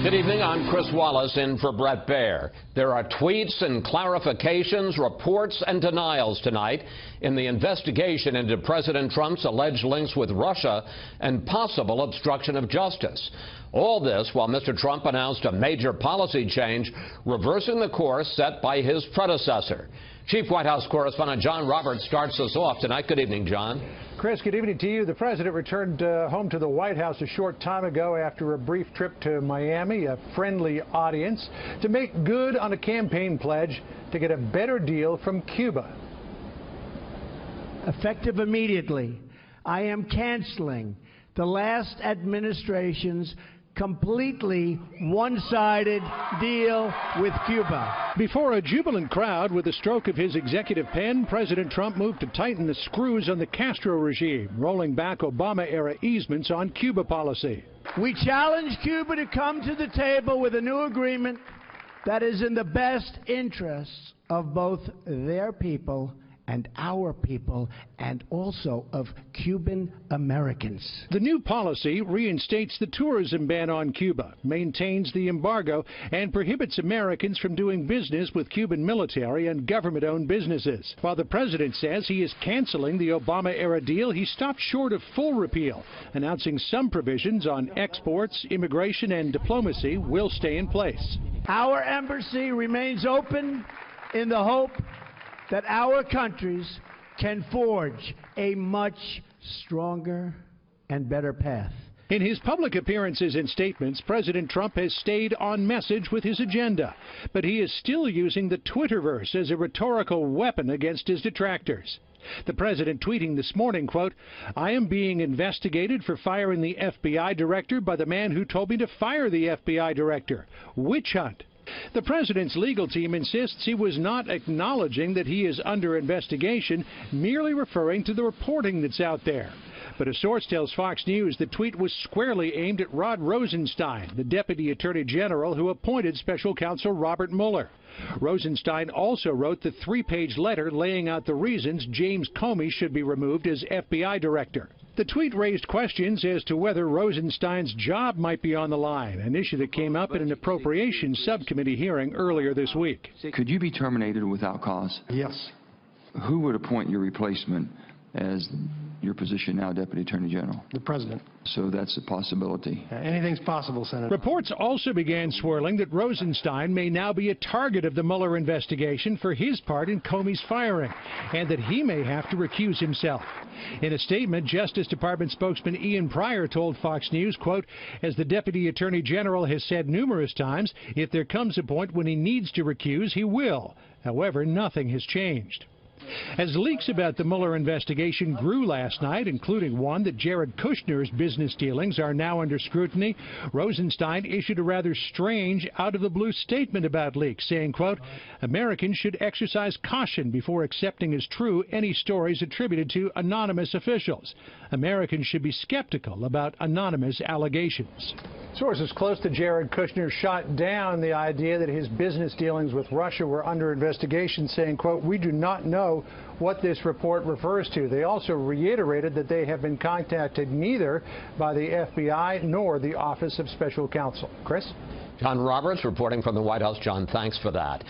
Good evening, I'm Chris Wallace in for Brett Baer. There are tweets and clarifications, reports and denials tonight in the investigation into President Trump's alleged links with Russia and possible obstruction of justice. All this while Mr. Trump announced a major policy change, reversing the course set by his predecessor. Chief White House correspondent John Roberts starts us off tonight. Good evening, John. Chris, good evening to you. The president returned home to the White House a short time ago after a brief trip to Miami, a friendly audience, to make good on a campaign pledge to get a better deal from Cuba. Effective immediately, I am canceling the last administration's completely one-sided deal with Cuba. Before a jubilant crowd with a stroke of his executive pen, President Trump moved to tighten the screws on the Castro regime, rolling back Obama-era easements on Cuba policy. We challenge Cuba to come to the table with a new agreement that is in the best interests of both their people and our people, and also of Cuban Americans. The new policy reinstates the tourism ban on Cuba, maintains the embargo, and prohibits Americans from doing business with Cuban military and government-owned businesses. While the president says he is canceling the Obama-era deal, he stopped short of full repeal, announcing some provisions on exports, immigration, and diplomacy will stay in place. Our embassy remains open in the hope that our countries can forge a much stronger and better path. In his public appearances and statements, President Trump has stayed on message with his agenda, but he is still using the Twitterverse as a rhetorical weapon against his detractors. The president tweeting this morning, quote, "I am being investigated for firing the FBI director by the man who told me to fire the FBI director. Witch hunt." The president's legal team insists he was not acknowledging that he is under investigation, merely referring to the reporting that's out there. But a source tells Fox News the tweet was squarely aimed at Rod Rosenstein, the Deputy Attorney General who appointed Special Counsel Robert Mueller. Rosenstein also wrote the 3-page letter laying out the reasons James Comey should be removed as FBI director. The tweet raised questions as to whether Rosenstein's job might be on the line, an issue that came up in an appropriations subcommittee hearing earlier this week. Could you be terminated without cause? Yes. Who would appoint your replacement as your position now, Deputy Attorney General? The President. So that's a possibility. Anything's possible, Senator. Reports also began swirling that Rosenstein may now be a target of the Mueller investigation for his part in Comey's firing, and that he may have to recuse himself. In a statement, Justice Department spokesman Ian Pryor told Fox News, quote, "As the Deputy Attorney General has said numerous times, if there comes a point when he needs to recuse, he will. However, nothing has changed." As leaks about the Mueller investigation grew last night, including one that Jared Kushner's business dealings are now under scrutiny, Rosenstein issued a rather strange, out-of-the-blue statement about leaks, saying, quote, "Americans should exercise caution before accepting as true any stories attributed to anonymous officials. Americans should be skeptical about anonymous allegations." Sources close to Jared Kushner shot down the idea that his business dealings with Russia were under investigation, saying, quote, "We do not know what this report refers to." They also reiterated that they have been contacted neither by the FBI nor the Office of Special Counsel. Chris? John Roberts reporting from the White House. John, thanks for that.